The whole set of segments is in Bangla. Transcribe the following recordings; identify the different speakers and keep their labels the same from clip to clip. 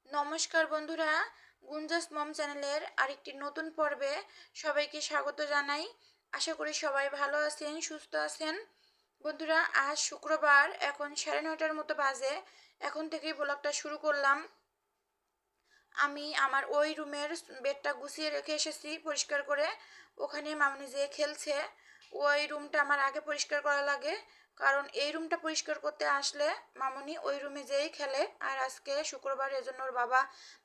Speaker 1: নমস্কার বন্ধুরা, গুঞ্জাস মম চ্যানেলের আরেকটি নতুন পর্বে সবাইকে স্বাগত জানাই। আশা করি সবাই ভালো আছেন, সুস্থ আছেন। বন্ধুরা, আজ শুক্রবার, এখন 9:30টার মতো বাজে। এখন থেকেই ব্লগটা শুরু করলাম। আমি আমার ওই রুমের বেডটা গুছিয়ে রেখে এসেছি পরিষ্কার করে। ওখানে মামনি যেয়ে খেলছে। ওই রুমটা আমার আগে পরিষ্কার করা লাগে, কারণ এই রুমটা পরিষ্কার করতে আসলে মামনি ওই রুমে যেয়েই খেলে। আর আজকে শুক্রবার, এজন্য ওর বাবা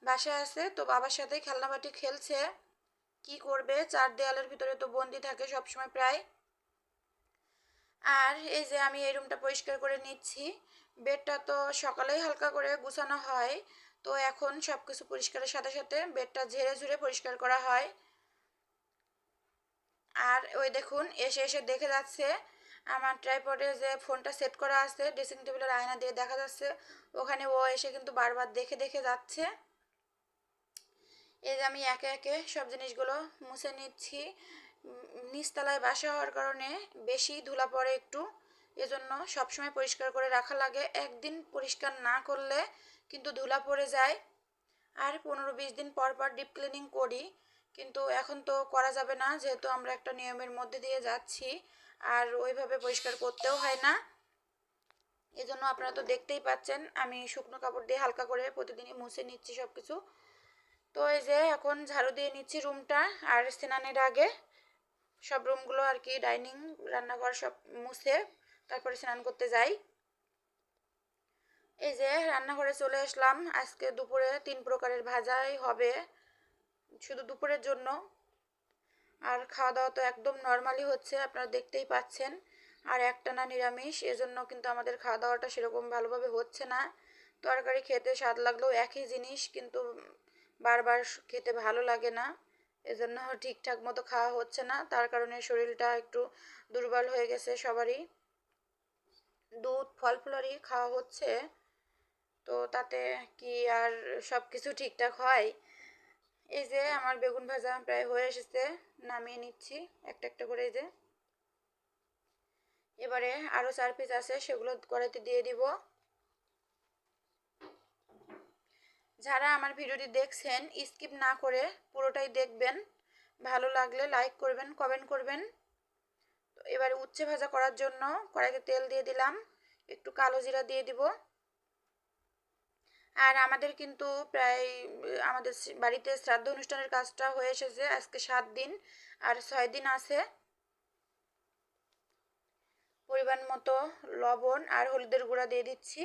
Speaker 1: বাসায় আছে, তো বাবার সাথেই খেলনাবাটি খেলছে। কি করবে, চার দেয়ালের ভিতরে তো বন্দি থাকে সবসময় প্রায়। আর এই যে আমি এই রুমটা পরিষ্কার করে নিচ্ছি। বেডটা তো সকালেই হালকা করে গুছানো হয়, তো এখন সব কিছু পরিষ্কারের সাথে সাথে বেডটা ঝেড়ে ঝুড়ে পরিষ্কার করা হয়। আর ওই দেখুন, এসে এসে দেখে যাচ্ছে আমার ট্রাইপডে যে ফোনটা সেট করা আছে, ড্রেসিং টেবিলের আয়না দিয়ে দেখা যাচ্ছে, ওখানে ও এসে কিন্তু বারবার দেখে দেখে যাচ্ছে। এই যে আমি একে একে সব জিনিসগুলো মুছে নিচ্ছি। নিচতলায় বাসা হওয়ার কারণে বেশি ধুলা পড়ে একটু, এজন্য সবসময় পরিষ্কার করে রাখা লাগে। একদিন পরিষ্কার না করলে কিন্তু ধুলা পড়ে যায়। আর 15-20 দিন পর পর ডিপ ক্লিনিং করি, কিন্তু এখন তো করা যাবে না, যেহেতু আমরা একটা নিয়মের মধ্যে দিয়ে যাচ্ছি। আর ওইভাবে পরিষ্কার করতেও হয় না, এজন্য আপনারা তো দেখতেই পাচ্ছেন আমি শুকনো কাপড় দিয়ে হালকা করে প্রতিদিনই মুছে নিচ্ছি সব কিছু। তো এই যে এখন ঝাড়ু দিয়ে নিচ্ছি রুমটা। আর স্নানের আগে সব রুমগুলো আর কি, ডাইনিং, রান্নাঘর সব মুছে তারপরে স্নান করতে যাই। এই যে রান্নাঘরে চলে আসলাম। আজকে দুপুরে 3 প্রকারের ভাজাই হবে, শুধু দুপুরের জন্য। আর খাওয়া দাওয়া তো একদম নর্মালি হচ্ছে, আপনারা দেখতেই পাচ্ছেন। আর একটানা নিরামিষ, এজন্য কিন্তু আমাদের খাওয়া দাওয়াটা সেরকম ভালোভাবে হচ্ছে না। তরকারি খেতে স্বাদ লাগলেও একই জিনিস কিন্তু বারবার খেতে ভালো লাগে না, এজন্য ঠিকঠাক মতো খাওয়া হচ্ছে না। তার কারণে শরীরটা একটু দুর্বল হয়ে গেছে সবারই। দুধ ফল ফলারি খাওয়া হচ্ছে, তো তাতে কি আর সব কিছু ঠিকঠাক হয়? এই যে আমার বেগুন ভাজা প্রায় হয়ে এসেছে, নামিয়ে নিচ্ছি একটা একটা করে। এই যে এবারে আরো 4 পিস আছে, সেগুলো কড়াইতে দিয়ে দিব। যারা আমার ভিডিওটি দেখছেন, স্কিপ না করে পুরোটাই দেখবেন। ভালো লাগলে লাইক করবেন, কমেন্ট করবেন। তো এবারে উচ্ছে ভাজা করার জন্য কড়াইতে তেল দিয়ে দিলাম, একটু কালো জিরা দিয়ে দিব। আর আমাদের কিন্তু প্রায় আমাদের বাড়িতে শ্রাদ্ধ অনুষ্ঠানের কাজটা হয়ে এসেছে। আজকে 7 দিন আর 6 দিন আছে। পরিমাণ মতো লবণ আর হলুদের গুঁড়া দিয়ে দিচ্ছি,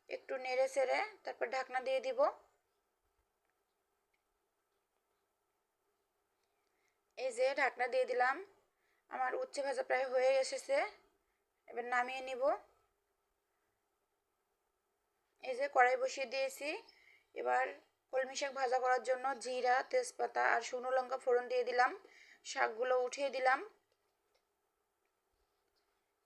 Speaker 1: একটু নেড়ে চেড়ে তারপর ঢাকনা দিয়ে দিব। এই যে ঢাকনা দিয়ে দিলাম। আমার উচ্ছে ভাজা প্রায় হয়ে এসেছে, এবার নামিয়ে নিব। এই যে কড়াই বসিয়ে দিয়েছি। এবার কলমি শাক ভাজা করার জন্য জিরা, তেজপাতা আর শুকনো লঙ্কা ফোড়ন দিয়ে দিলাম। শাকগুলো উঠিয়ে দিলাম।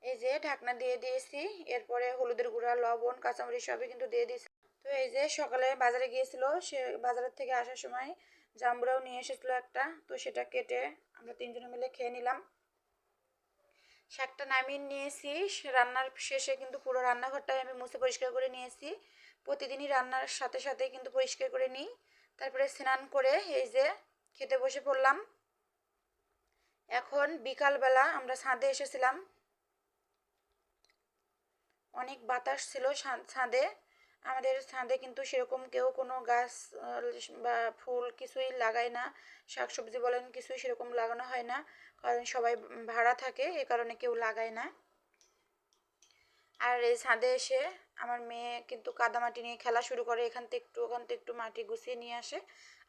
Speaker 1: এই যে ঢাকনা দিয়ে দিয়েছি। এরপরে হলুদের গুঁড়া, লবণ, কাঁচামরিচ সবই কিন্তু দিয়ে দিয়েছি। তো এই যে সকালে বাজারে গিয়েছিল, সে বাজারের থেকে আসার সময় জাম্বুরাও নিয়ে এসেছিল একটা, তো সেটা কেটে আমরা 3 জনে মিলে খেয়ে নিলাম। শাকটা নামিয়ে নিয়েছি। রান্নার শেষে কিন্তু পুরো রান্নাঘরটাই আমি মুছে পরিষ্কার করে নিয়েছি। প্রতিদিনই রান্নার সাথে সাথে কিন্তু পরিষ্কার করে নিই। তারপরে স্নান করে এই যে খেতে বসে পড়লাম। এখন বিকালবেলা আমরা ছাদে এসেছিলাম, অনেক বাতাস ছিল ছাদে। আমাদের ছাদে কিন্তু সেরকম কেউ কোনো গাছ বা ফুল কিছুই লাগায় না। শাকসবজি বলেন, কিছুই সেরকম লাগানো হয় না, কারণ সবাই ভাড়া থাকে, এ কারণে কেউ লাগায় না। আর এই ছাদে এসে আমার মেয়ে কিন্তু কাদামাটি নিয়ে খেলা শুরু করে, এখান থেকে একটু ওখান থেকে একটু মাটি গুছিয়ে নিয়ে আসে।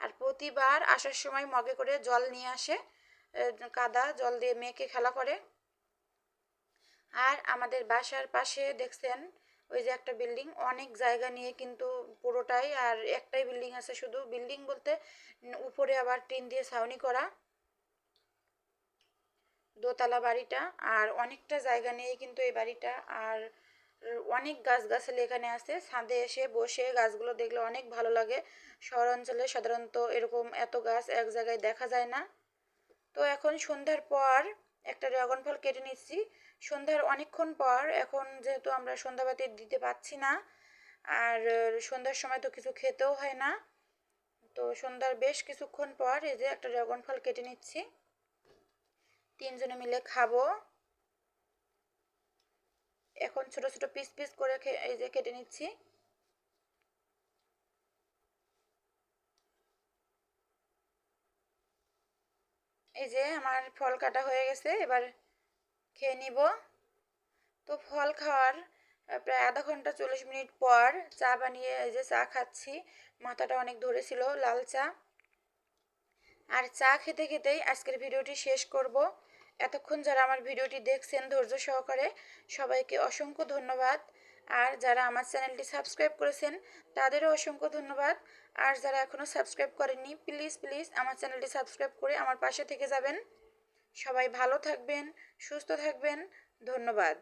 Speaker 1: আর প্রতিবার আসার সময় মগে করে জল নিয়ে আসে, কাদা জল দিয়ে মেয়েকে খেলা করে। আর আমাদের বাসার পাশে দেখছেন ওই যে একটা বিল্ডিং, অনেক জায়গা নিয়ে কিন্তু পুরোটাই, আর একটাই বিল্ডিং আছে শুধু। বিল্ডিং বলতে উপরে আবার টিন দিয়ে ছাউনি করা, দোতলা বাড়িটা। আর অনেকটা জায়গা নিয়ে কিন্তু এই বাড়িটা। আর অনেক গাছগাছালি এখানে আছে। ছাদে এসে বসে গাছগুলো দেখলে অনেক ভালো লাগে। শহর অঞ্চলে সাধারণত এরকম এত গাছ এক জায়গায় দেখা যায় না। তো এখন সন্ধ্যার পর একটা ড্রাগন ফল কেটে নিচ্ছি। সন্ধ্যার অনেকক্ষণ পর, এখন যেহেতু আমরা সন্ধ্যাবাতি দিতে পাচ্ছি না, আর সন্ধ্যার সময় তো কিছু খেতেও হয় না। তো সন্ধ্যার বেশ কিছুক্ষণ পর এই যে একটা ড্রাগন ফল কেটে নিচ্ছি, তিনজনে মিলে খাবো। এখন ছোট ছোট পিস পিস করে এই যে কেটে নিচ্ছি। এই যে আমার ফল কাটা হয়ে গেছে, এবার খেয়ে নিব। তো ফল খাওয়ার প্রায় আধা ঘন্টা 40 মিনিট পর চা বানিয়ে এই যে চা খাচ্ছি। মাথাটা অনেক ধরেছিল, লাল চা। আর চা খেতে খেতেই আজকের ভিডিওটি শেষ করব। এতক্ষণ যারা আমার ভিডিওটি দেখছেন ধৈর্য সহকারে, সবাইকে অসংখ্য ধন্যবাদ। আর যারা আমার চ্যানেলটি সাবস্ক্রাইব করেছেন তাদেরও অসংখ্য ধন্যবাদ। আর যারা এখনও সাবস্ক্রাইব করেননি, প্লিজ প্লিজ আমার চ্যানেলটি সাবস্ক্রাইব করে আমার পাশে থেকে যাবেন। সবাই ভালো থাকবেন, সুস্থ থাকবেন। ধন্যবাদ।